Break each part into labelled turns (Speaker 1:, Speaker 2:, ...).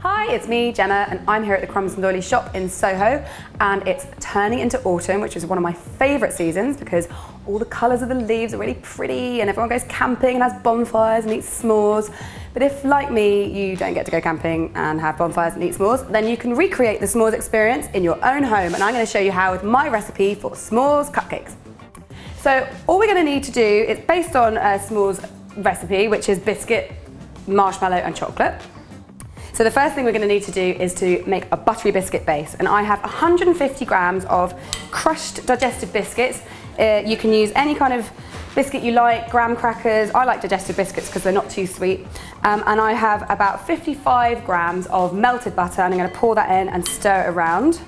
Speaker 1: Hi, it's me, Jemma, and I'm here at the Crumbs and Doilies shop in Soho, and it's turning into autumn, which is one of my favourite seasons because all the colours of the leaves are really pretty and everyone goes camping and has bonfires and eats s'mores. But if, like me, you don't get to go camping and have bonfires and eat s'mores, then you can recreate the s'mores experience in your own home, and I'm going to show you how with my recipe for s'mores cupcakes. So all we're going to need to do is based on a s'mores recipe, which is biscuit, marshmallow and chocolate. So the first thing we're going to need to do is to make a buttery biscuit base, and I have 150 grams of crushed digestive biscuits. You can use any kind of biscuit you like, graham crackers. I like digestive biscuits because they're not too sweet. And I have about 55 grams of melted butter, and I'm going to pour that in and stir it around,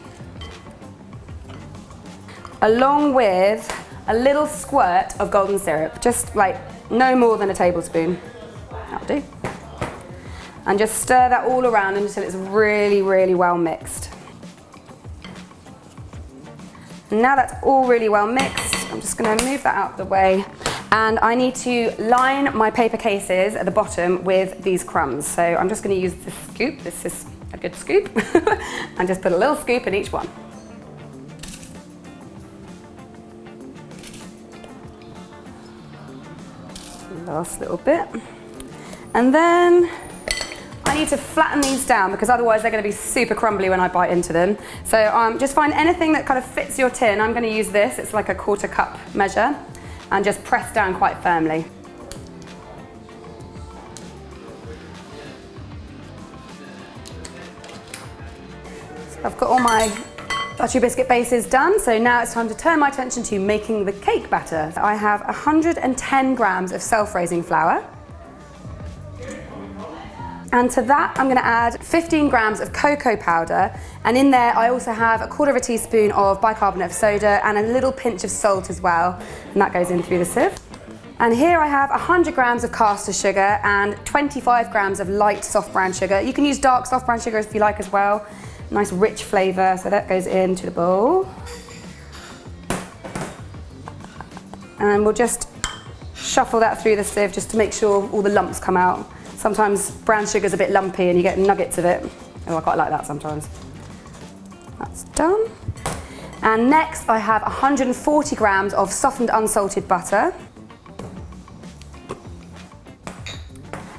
Speaker 1: along with a little squirt of golden syrup, just like no more than a tablespoon. That'll do. And just stir that all around until it's really, really well mixed. Now that's all really well mixed, I'm just going to move that out of the way. And I need to line my paper cases at the bottom with these crumbs. So I'm just going to use this scoop, this is a good scoop, and just put a little scoop in each one. Last little bit. And then I need to flatten these down because otherwise they're going to be super crumbly when I bite into them. So just find anything that kind of fits your tin. I'm going to use this, it's like a 1/4 cup measure, and just press down quite firmly. So I've got all my buttery biscuit bases done, so now it's time to turn my attention to making the cake batter. I have 110 grams of self-raising flour. And to that, I'm going to add 15 grams of cocoa powder, and in there I also have 1/4 teaspoon of bicarbonate of soda and a little pinch of salt as well, and that goes in through the sieve. And here I have 100 grams of caster sugar and 25 grams of light soft brown sugar. You can use dark soft brown sugar if you like as well. Nice rich flavour, so that goes into the bowl. And we'll just shuffle that through the sieve just to make sure all the lumps come out. Sometimes brown sugar's a bit lumpy and you get nuggets of it. Oh, I quite like that sometimes. That's done. And next I have 140 grams of softened unsalted butter.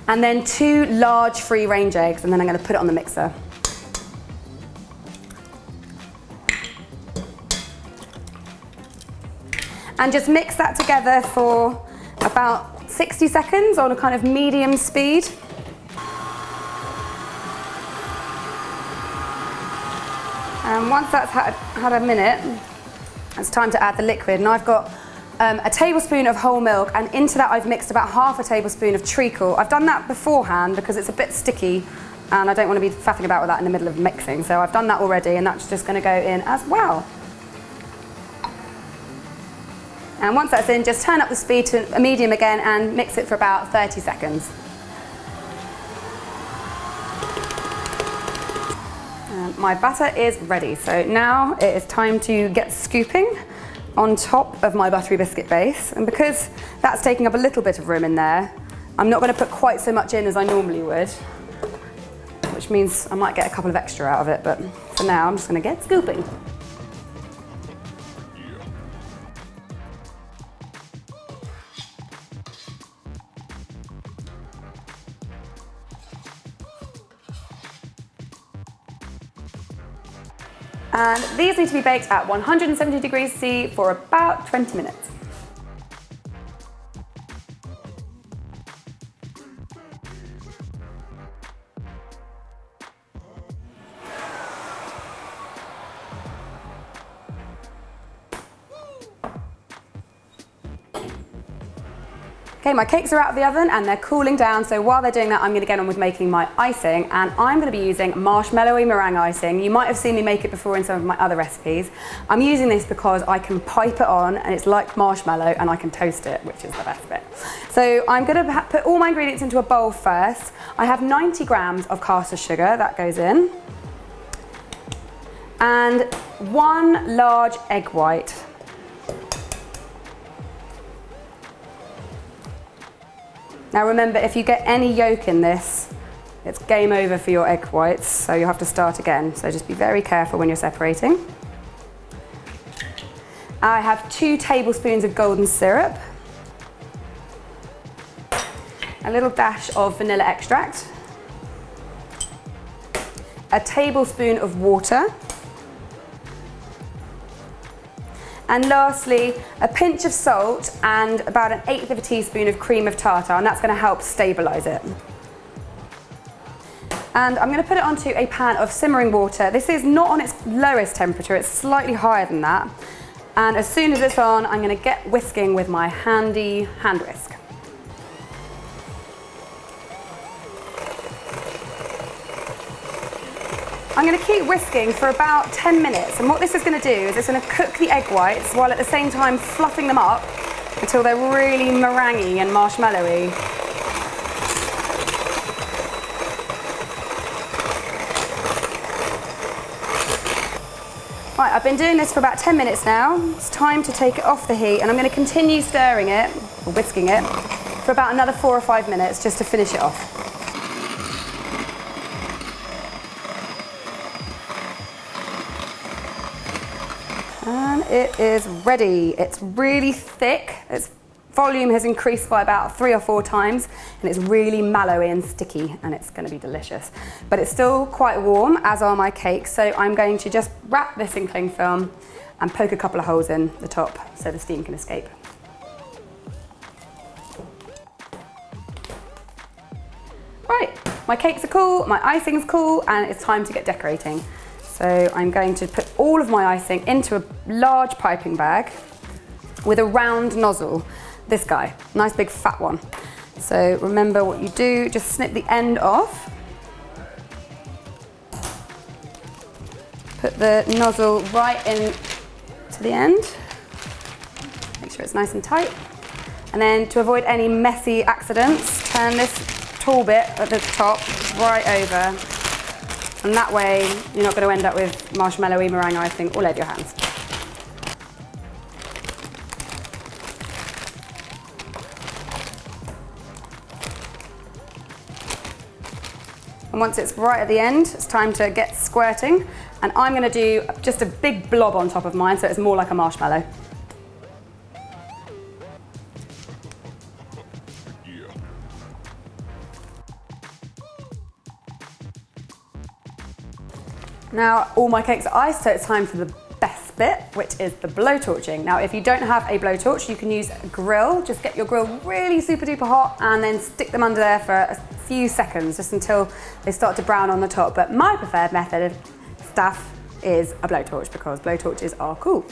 Speaker 1: And then 2 large free range eggs, and then I'm going to put it on the mixer. And just mix that together for about 60 seconds on a kind of medium speed. And once that's had a minute, it's time to add the liquid. And I've got a tablespoon of whole milk, and into that I've mixed about 1/2 tablespoon of treacle. I've done that beforehand because it's a bit sticky and I don't want to be faffing about with that in the middle of mixing. So I've done that already, and that's just going to go in as well. And once that's in, just turn up the speed to a medium again and mix it for about 30 seconds. And my batter is ready. So now it is time to get scooping on top of my buttery biscuit base. And because that's taking up a little bit of room in there, I'm not going to put quite so much in as I normally would, which means I might get a couple of extra out of it. But for now, I'm just going to get scooping. And these need to be baked at 170 degrees C for about 20 minutes. Okay, my cakes are out of the oven and they're cooling down, so while they're doing that I'm going to get on with making my icing, and I'm going to be using marshmallowy meringue icing. You might have seen me make it before in some of my other recipes. I'm using this because I can pipe it on and it's like marshmallow and I can toast it, which is the best bit. So I'm going to put all my ingredients into a bowl first. I have 90 grams of caster sugar, that goes in, and 1 large egg white. Now remember, if you get any yolk in this, it's game over for your egg whites, so you'll have to start again. So just be very careful when you're separating. I have 2 tablespoons of golden syrup, a little dash of vanilla extract, a tablespoon of water, and lastly, a pinch of salt and about 1/8 of a teaspoon of cream of tartar, and that's going to help stabilise it. And I'm going to put it onto a pan of simmering water. This is not on its lowest temperature, it's slightly higher than that. And as soon as it's on, I'm going to get whisking with my handy hand whisk. I'm going to keep whisking for about 10 minutes, and what this is going to do is it's going to cook the egg whites while at the same time fluffing them up until they're really meringue and marshmallowy. Right, I've been doing this for about 10 minutes now. It's time to take it off the heat, and I'm going to continue stirring it, or whisking it, for about another 4 or 5 minutes just to finish it off. And it is ready. It's really thick. Its volume has increased by about 3 or 4 times, and it's really mallowy and sticky, and it's going to be delicious. But it's still quite warm, as are my cakes, so I'm going to just wrap this in cling film and poke a couple of holes in the top so the steam can escape. Right, my cakes are cool, my icing's cool, and it's time to get decorating. So I'm going to put all of my icing into a large piping bag with a round nozzle. This guy, nice big fat one. So remember what you do, just snip the end off. Put the nozzle right in to the end. Make sure it's nice and tight. And then to avoid any messy accidents, turn this tall bit at the top right over. And that way, you're not going to end up with marshmallowy meringue icing all over your hands. And once it's right at the end, it's time to get squirting. And I'm going to do just a big blob on top of mine, so it's more like a marshmallow. Now, all my cakes are iced, so it's time for the best bit, which is the blowtorching. Now, if you don't have a blowtorch, you can use a grill. Just get your grill really super duper hot and then stick them under there for a few seconds, just until they start to brown on the top. But my preferred method of stuff is a blowtorch, because blowtorches are cool.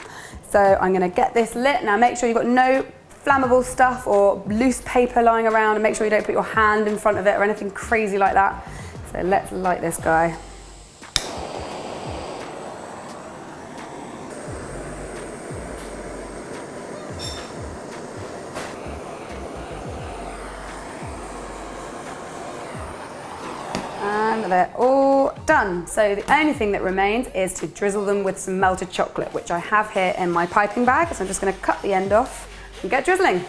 Speaker 1: So I'm gonna get this lit. Now, make sure you've got no flammable stuff or loose paper lying around, and make sure you don't put your hand in front of it or anything crazy like that. So let's light this guy. And they're all done. So the only thing that remains is to drizzle them with some melted chocolate, which I have here in my piping bag. So I'm just going to cut the end off and get drizzling.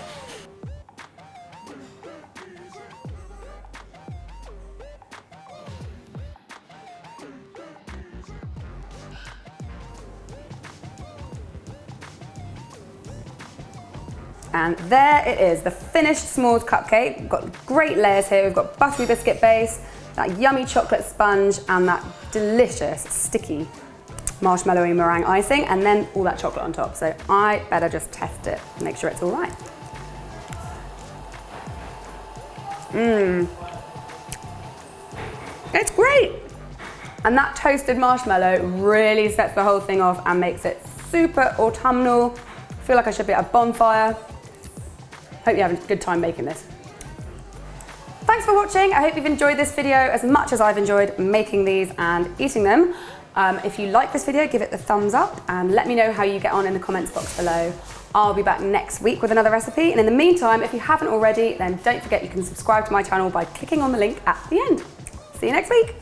Speaker 1: And there it is, the finished s'mores cupcake. We've got great layers here. We've got buttery biscuit base, that yummy chocolate sponge, and that delicious sticky marshmallowy meringue icing, and then all that chocolate on top. So I better just test it and make sure it's all right. It's great. And that toasted marshmallow really sets the whole thing off and makes it super autumnal. I feel like I should be at a bonfire. Hope you're having a good time making this. Thanks for watching. I hope you've enjoyed this video as much as I've enjoyed making these and eating them. If you like this video, give it the thumbs up and let me know how you get on in the comments box below. I'll be back next week with another recipe. And in the meantime, if you haven't already, then don't forget you can subscribe to my channel by clicking on the link at the end. See you next week.